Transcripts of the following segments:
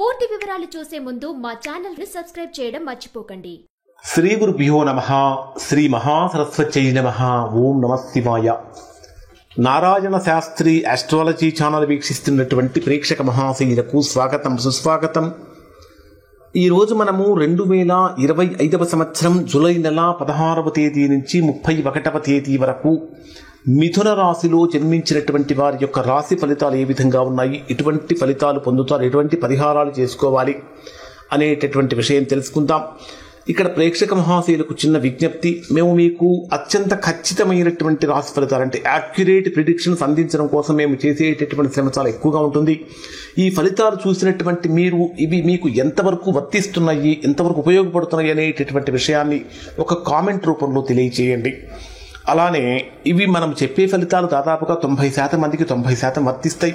పూర్తి వివరాలు చూసే ముందు మా ఛానల్ ని సబ్స్క్రైబ్ చేయడం మర్చిపోకండి. శ్రీ గురుభ్యో నమః. శ్రీ మహాసరస్వత్యై నమః. ఓం నమః శివాయ. నారాయణ శాస్త్రి ఆస్ట్రాలజీ ఛానల్ వీక్షిస్తున్నటువంటి ప్రేక్షక మహాశయులకు స్వాగతం, సుస్వాగతం. ఈరోజు మనము 2025 సంవత్సరం జూలై నెల 16వ తేదీ నుంచి 31వ తేదీ వరకు మిథున రాశిలో జన్మించినటువంటి వారి యొక్క రాశి ఫలితాలు ఏ విధంగా ఉన్నాయి, ఎటువంటి ఫలితాలు పొందుతారు, ఎటువంటి పరిహారాలు చేసుకోవాలి అనేటటువంటి విషయం తెలుసుకుందాం. ఇక్కడ ప్రేక్షక మహాశయులకు చిన్న విజ్ఞప్తి, మేము మీకు అత్యంత ఖచ్చితమైనటువంటి రాశి ఫలితాలు అంటే యాక్యురేట్ ప్రిడిక్షన్స్ అందించడం కోసం మేము చేసేటటువంటి శ్రమ చాలా ఎక్కువగా ఉంటుంది. ఈ ఫలితాలు చూసినటువంటి మీరు ఇవి మీకు ఎంతవరకు వర్తిస్తున్నాయి, ఎంతవరకు ఉపయోగపడుతున్నాయి అనేటటువంటి విషయాన్ని ఒక కామెంట్ రూపంలో తెలియచేయండి. అలానే ఇవి మనం చెప్పే ఫలితాలు దాదాపుగా 90% మందికి 90% వర్తిస్తాయి.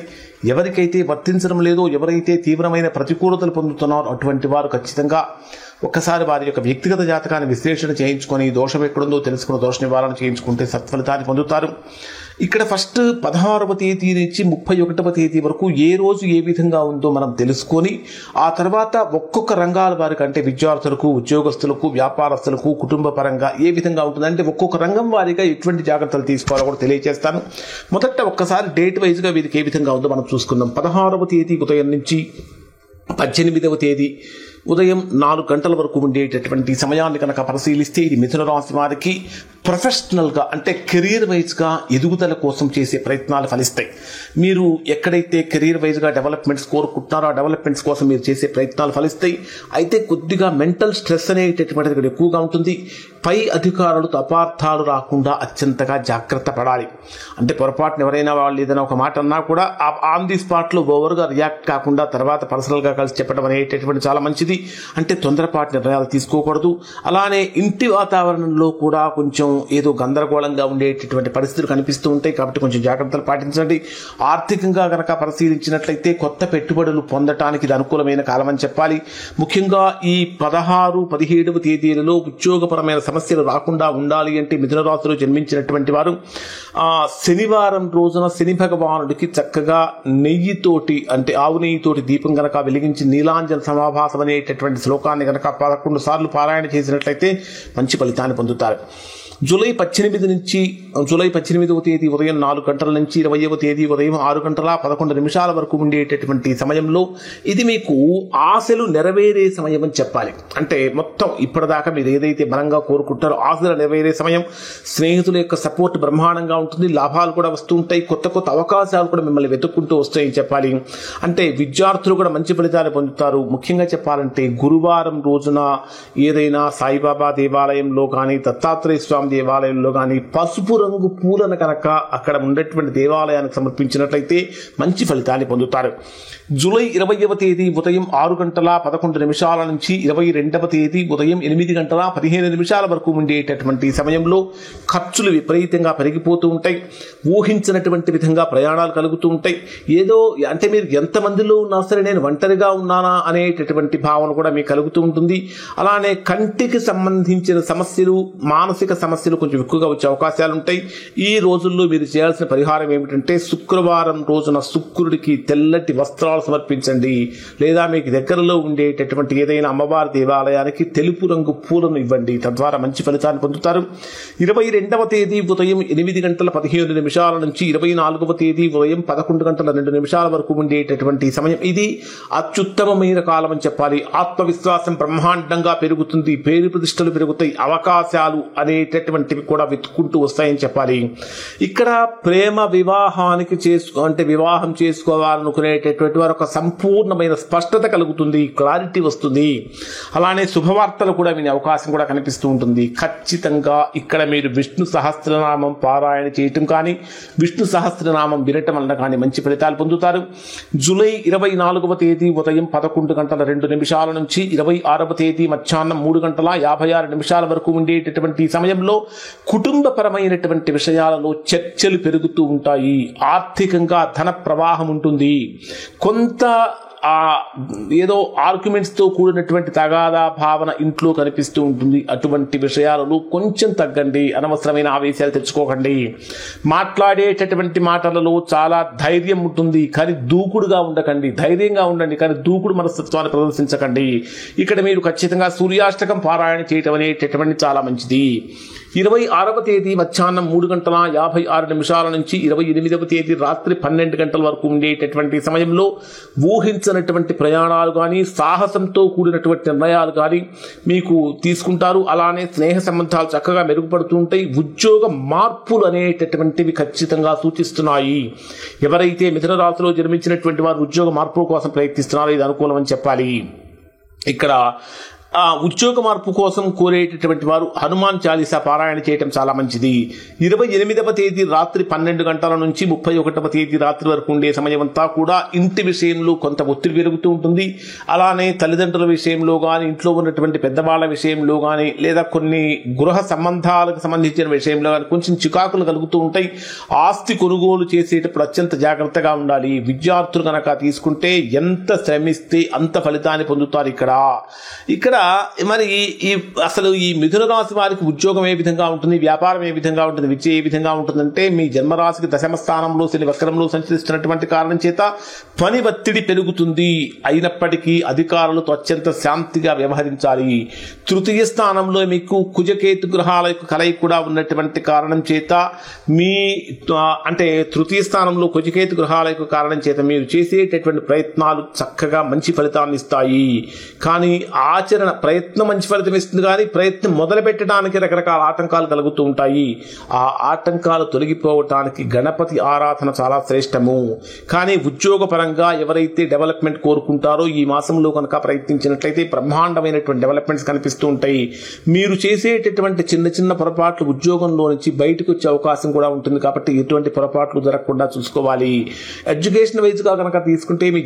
ఎవరికైతే వర్తించడం లేదో, ఎవరైతే తీవ్రమైన ప్రతికూలతలు పొందుతున్నారో అటువంటి వారు ఖచ్చితంగా ఒక్కసారి వారి యొక్క వ్యక్తిగత జాతకాన్ని విశ్లేషణ చేయించుకొని దోషం ఎక్కడుందో తెలుసుకుని దోష నివారణ చేయించుకుంటే సత్ఫలితాన్ని పొందుతారు. ఇక్కడ ఫస్ట్ 16వ తేదీ నుంచి 31వ తేదీ వరకు ఏ రోజు ఏ విధంగా ఉందో మనం తెలుసుకొని ఆ తర్వాత ఒక్కొక్క రంగాల వారికి అంటే విద్యార్థులకు, ఉద్యోగస్తులకు, వ్యాపారస్తులకు, కుటుంబ పరంగా ఏ విధంగా ఉంటుంది అంటే ఒక్కొక్క రంగం వారిగా ఎటువంటి జాగ్రత్తలు తీసుకోవాలో కూడా తెలియజేస్తాను. మొదట ఒక్కసారి డేట్ వైజ్గా వీరికి ఏ విధంగా ఉందో మనం చూసుకుందాం. 16వ తేదీ ఉదయం నుంచి 18వ తేదీ ఉదయం 4 గంటల వరకు ఉండేటటువంటి సమయాన్ని కనుక పరిశీలిస్తే ఇది మిథున రాశి వారికి ప్రొఫెషనల్గా అంటే కెరీర్ వైజ్గా ఎదుగుదల కోసం చేసే ప్రయత్నాలు ఫలిస్తాయి. మీరు ఎక్కడైతే కెరీర్ వైజ్గా డెవలప్మెంట్స్ కోరుకుంటున్నారో ఆ డెవలప్మెంట్స్ కోసం మీరు చేసే ప్రయత్నాలు ఫలిస్తాయి. అయితే కొద్దిగా మెంటల్ స్ట్రెస్ అనేటటువంటిది ఇక్కడ ఎక్కువగా ఉంటుంది. పై అధికారులతో అపార్థాలు రాకుండా అత్యంతగా జాగ్రత్త పడాలి. అంటే పొరపాటున ఎవరైనా వాళ్ళు ఏదైనా ఒక మాట అన్నా కూడా ఆన్ ది స్పాట్లో ఓవర్గా రియాక్ట్ కాకుండా తర్వాత పర్సనల్గా కలిసి చెప్పడం అనేటటువంటి చాలా మంచిది. అంటే తొందరపాటు నిర్ణయాలు తీసుకోకూడదు. అలానే ఇంటి వాతావరణంలో కూడా కొంచెం ఏదో గందరగోళంగా ఉండేటటువంటి పరిస్థితులు కనిపిస్తూ ఉంటాయి కాబట్టి కొంచెం జాగ్రత్తలు పాటించండి. ఆర్థికంగా కనుక పరిశీలించినట్లయితే కొత్త పెట్టుబడులు పొందటానికి ఇది అనుకూలమైన కాలం అని చెప్పాలి. ముఖ్యంగా ఈ 16, 17వ తేదీలలో ఉద్యోగపరమైన సమస్యలు రాకుండా ఉండాలి అంటే మిథున రాశిలో జన్మించినటువంటి వారు శనివారం రోజున శని భగవానుడికి చక్కగా నెయ్యితోటి అంటే ఆవు నెయ్యితోటి దీపం కనుక వెలిగించి నీలాంజన సమాభాసం అనేటటువంటి శ్లోకాన్ని కనుక 11 సార్లు పారాయణ చేసినట్లయితే మంచి ఫలితాన్ని పొందుతారు. జూలై 18వ తేదీ ఉదయం 4 గంటల నుంచి 20వ తేదీ ఉదయం 6 గంటల 11 నిమిషాల వరకు ఉండేటటువంటి సమయంలో ఇది మీకు ఆశలు నెరవేరే సమయం అని చెప్పాలి. అంటే మొత్తం ఇప్పటిదాకా మీరు ఏదైతే బలంగా కోరుకుంటారో ఆశలు నెరవేరే సమయం. స్నేహితుల యొక్క సపోర్ట్ బ్రహ్మాండంగా ఉంటుంది. లాభాలు కూడా వస్తూ ఉంటాయి. కొత్త కొత్త అవకాశాలు కూడా మిమ్మల్ని వెతుక్కుంటూ వస్తాయని చెప్పాలి. అంటే విద్యార్థులు కూడా మంచి ఫలితాలు పొందుతారు. ముఖ్యంగా చెప్పాలంటే గురువారం రోజున ఏదైనా సాయిబాబా దేవాలయంలో కానీ దత్తాత్రేయ స్వామి దేవాలయంలో కానీ పసుపు రంగు పూలను కనుక అక్కడ ఉండేటువంటి దేవాలయానికి సమర్పించినట్లయితే మంచి ఫలితాన్ని పొందుతారు. జూలై 20వ తేదీ ఉదయం 6 గంటల 11 నిమిషాల నుంచి 22వ తేదీ ఉదయం 8 గంటల 15 నిమిషాల వరకు ఉండేటటువంటి సమయంలో ఖర్చులు విపరీతంగా పెరిగిపోతూ ఉంటాయి. ఊహించినటువంటి విధంగా ప్రయాణాలు కలుగుతూ ఉంటాయి. ఏదో అంటే మీరు ఎంతమందిలో ఉన్నా సరే నేను ఒంటరిగా ఉన్నానా అనేటటువంటి భావన కూడా మీకు కలుగుతూ ఉంటుంది. అలానే కంటికి సంబంధించిన సమస్యలు, మానసిక సమస్యలు కొంచెం ఎక్కువగా వచ్చే అవకాశాలు ఉంటాయి. ఈ రోజుల్లో మీరు చేయాల్సిన పరిహారం ఏమిటంటే శుక్రవారం రోజున శుక్రుడికి తెల్లటి వస్త్రాలు సమర్పించండి. లేదా మీకు దగ్గరలో ఉండేటటువంటి ఏదైనా అమ్మవారి దేవాలయానికి తెలుపు రంగు పూలను ఇవ్వండి. తద్వారా మంచి ఫలితాన్ని పొందుతారు. 22వ తేదీ ఉదయం 8 గంటల 15 నిమిషాల నుంచి 24వ తేదీ ఉదయం 11 గంటల 2 నిమిషాల వరకు ఉండేటటువంటి సమయం ఇది అత్యుత్తమమైన కాలం అని చెప్పాలి. ఆత్మవిశ్వాసం బ్రహ్మాండంగా పెరుగుతుంది. పేరు ప్రతిష్టలు పెరుగుతాయి. అవకాశాలు అనేటటువంటివి కూడా వెతుక్కుంటూ వస్తాయని చెప్పాలి. ఇక్కడ ప్రేమ వివాహానికి వివాహం చేసుకోవాలనుకునేటటువంటి వారు ఒక సంపూర్ణమైన స్పష్టత కలుగుతుంది, క్లారిటీ వస్తుంది. అలానే శుభవార్తలు కూడా వినే అవకాశం కూడా కనిపిస్తూ ఉంటుంది. ఖచ్చితంగా ఇక్కడ మీరు విష్ణు సహస్రనామం పారాయణ చేయటం కానీ విష్ణు సహస్రనామం వినటం వల్ల కానీ మంచి ఫలితాలు పొందుతారు. జూలై 24వ తేదీ ఉదయం 11 గంటల 2 నిమిషాల నుంచి 26వ తేదీ మధ్యాహ్నం 3 గంటల 56 నిమిషాల వరకు ఉండేటటువంటి సమయంలో కుటుంబపరమైనటువంటి విషయాలలో చర్చలు పెరుగుతూ ఉంటాయి. ఆర్థికంగా ధన ప్రవాహం ఉంటుంది. కొంత ఏదో ఆర్గ్యుమెంట్స్తో కూడినటువంటి తగాదా భావన ఇంట్లో కనిపిస్తూ ఉంటుంది. అటువంటి విషయాలలో కొంచెం తగ్గండి, అనవసరమైన ఆవేశాలు తెచ్చుకోకండి. మాట్లాడేటటువంటి మాటలలో చాలా ధైర్యం ఉంటుంది, కానీ దూకుడుగా ఉండకండి. ధైర్యంగా ఉండండి, కానీ దూకుడు మనస్తత్వాన్ని ప్రదర్శించకండి. ఇక్కడ మీరు ఖచ్చితంగా సూర్యాష్టకం పారాయణ చేయటం అనేటటువంటి చాలా మంచిది. 26వ తేదీ మధ్యాహ్నం 3:56 నుంచి 28వ తేదీ రాత్రి 12 గంటల వరకు ఉండేటటువంటి సమయంలో ఊహించినటువంటి ప్రయాణాలు కానీ, సాహసంతో కూడినటువంటి నిర్ణయాలు కానీ మీకు తీసుకుంటారు. అలానే స్నేహ సంబంధాలు చక్కగా మెరుగుపడుతూ ఉంటాయి. ఉద్యోగ మార్పులు అనేటటువంటివి ఖచ్చితంగా సూచిస్తున్నాయి. ఎవరైతే మిథున రాశిలో జన్మించినటువంటి వారు ఉద్యోగ మార్పుల కోసం ప్రయత్నిస్తున్నారో ఇది అనుకూలమని చెప్పాలి. ఇక్కడ ఉద్యోగ మార్పు కోసం కోరేటటువంటి వారు హనుమాన్ చాలీసా పారాయణ చేయటం చాలా మంచిది. 28వ తేదీ రాత్రి 12 గంటల నుంచి 31వ తేదీ రాత్రి వరకు ఉండే సమయం అంతా కూడా ఇంటి విషయంలో కొంత ఒత్తిడి పెరుగుతూ ఉంటుంది. అలానే తల్లిదండ్రుల విషయంలో కానీ, ఇంట్లో ఉన్నటువంటి పెద్దవాళ్ల విషయంలో కానీ, లేదా కొన్ని గృహ సంబంధాలకు సంబంధించిన విషయంలో కానీ కొంచెం చికాకులు కలుగుతూ ఉంటాయి. ఆస్తి కొనుగోలు చేసేటప్పుడు అత్యంత జాగ్రత్తగా ఉండాలి. విద్యార్థులు కనుక తీసుకుంటే ఎంత శ్రమిస్తే అంత ఫలితాన్ని పొందుతారు. ఇక్కడ మరి అసలు ఈ మిథున రాశి వారికి ఉద్యోగం ఏ విధంగా ఉంటుంది, వ్యాపారం ఏ విధంగా ఉంటుంది, విద్య ఏ విధంగా ఉంటుందంటే, మీ జన్మరాశికి దశమ స్థానంలో శని వక్రంలో సంచరిస్తున్నటువంటి కారణం చేత పని ఒత్తిడి పెరుగుతుంది. అయినప్పటికీ అధికారులతో అత్యంత శాంతిగా వ్యవహరించాలి. తృతీయ స్థానంలో మీకు కుజకేతు గ్రహాల యొక్క కలయిక కూడా ఉన్నటువంటి కారణం చేత తృతీయ స్థానంలో కుజకేతు గ్రహాల యొక్క కారణం చేత మీరు చేసేటటువంటి ప్రయత్నాలు చక్కగా మంచి ఫలితాన్ని ఇస్తాయి. కానీ ప్రయత్నం మంచి ఫలితం ఇస్తుంది, కానీ ప్రయత్నం మొదలు పెట్టడానికి రకరకాల ఆటంకాలు కలుగుతూ ఉంటాయి. ఆ ఆటంకాలు తొలగిపోవటానికి గణపతి ఆరాధన చాలా శ్రేష్టము. కానీ ఉద్యోగపరంగా ఎవరైతే డెవలప్మెంట్ కోరుకుంటారో ఈ మాసంలో కనుక ప్రయత్నించినట్లయితే బ్రహ్మాండమైనటువంటి డెవలప్మెంట్స్ కనిపిస్తూ ఉంటాయి. మీరు చేసేటటువంటి చిన్న చిన్న పొరపాట్లు ఉద్యోగంలో నుంచి బయటకు వచ్చే అవకాశం కూడా ఉంటుంది. కాబట్టి ఎటువంటి పొరపాట్లు జరగకుండా చూసుకోవాలి. ఎడ్యుకేషన్ వైజ్ గా కనుక తీసుకుంటే మీ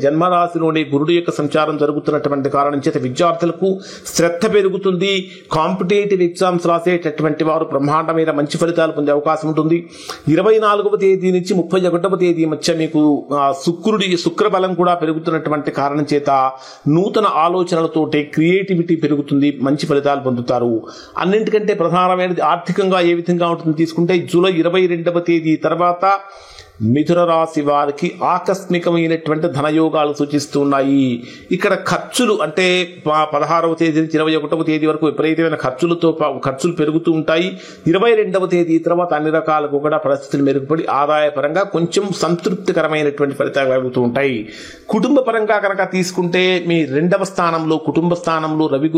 జన్మరాశిలోనే గురుడు యొక్క సంచారం జరుగుతున్నటువంటి కారణం చేత విద్యార్థులకు శ్రద్ధ పెరుగుతుంది. కాంపిటేటివ్ ఎగ్జామ్స్ రాసేటటువంటి వారు బ్రహ్మాండమైన మంచి ఫలితాలు పొందే అవకాశం ఉంటుంది. 24వ తేదీ నుంచి 31వ తేదీ మధ్య మీకు శుక్ర బలం కూడా పెరుగుతున్నటువంటి కారణం చేత నూతన ఆలోచనలతోటి క్రియేటివిటీ పెరుగుతుంది, మంచి ఫలితాలు పొందుతారు. అన్నింటికంటే ప్రధానమైనది ఆర్థికంగా ఏ విధంగా ఉంటుంది తీసుకుంటే, జూలై 22వ తేదీ తర్వాత మిథున రాశి వారికి ఆకస్మికమైనటువంటి ధనయోగాలు సూచిస్తున్నాయి. ఇక్కడ ఖర్చులు అంటే 16వ తేదీ నుంచి 21వ తేదీ వరకు విపరీతమైన ఖర్చులు పెరుగుతూ ఉంటాయి. 22వ తేదీ తర్వాత అన్ని రకాలకు కూడా పరిస్థితులు మెరుగుపడి ఆదాయపరంగా కొంచెం సంతృప్తికరమైనటువంటి ఫలితాలు కలుగుతూ ఉంటాయి. కుటుంబ పరంగా కనుక తీసుకుంటే మీ 2వ స్థానంలో కుటుంబ స్థానంలో రవి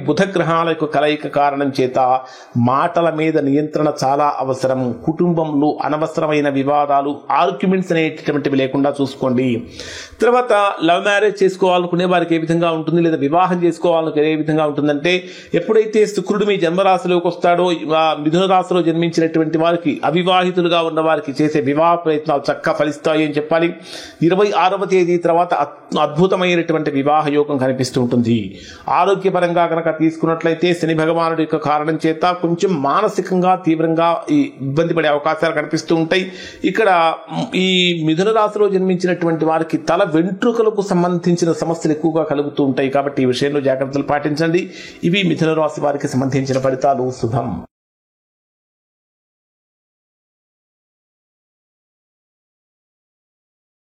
బుధ గ్రహాల యొక్క కలయిక కారణం చేత మాటల మీద నియంత్రణ చాలా అవసరం. కుటుంబంలో అనవసరమైన వివాదాలు, ఆర్గ్యుమెంట్స్ అనేటటువంటివి లేకుండా చూసుకోండి. తర్వాత లవ్ మ్యారేజ్ చేసుకోవాలనుకునే వారికి ఏ విధంగా ఉంటుంది, లేదా వివాహం చేసుకోవాలనుకునే ఏ విధంగా ఉంటుందంటే, ఎప్పుడైతే శుక్రుడు మీ జన్మరాశిలోకి వస్తాడో మిథున రాశిలో జన్మించినటువంటి వారికి, అవివాహితులుగా ఉన్న వారికి చేసే వివాహ ప్రయత్నాలు చక్కగా ఫలిస్తాయి అని చెప్పాలి. 26వ తేదీ తర్వాత అద్భుతమైనటువంటి వివాహ యోగం కనిపిస్తూ ఉంటుంది. ఆరోగ్యపరంగా కనుక తీసుకున్నట్లయితే శని భగవానుడి యొక్క కారణం చేత కొంచెం మానసికంగా తీవ్రంగా ఇబ్బంది పడే అవకాశాలు కనిపిస్తూ ఉంటాయి. ఇక్కడ ఈ మిథున రాశిలో జన్మించినటువంటి వారికి తల వెంట్రుకలకు సంబంధించిన సమస్యలు ఎక్కువగా కలుగుతూ ఉంటాయి. కాబట్టి ఈ విషయంలో జాగ్రత్తలు పాటించండి. ఇవి మిథున రాశి వారికి సంబంధించిన ఫలితాలు. శుభం.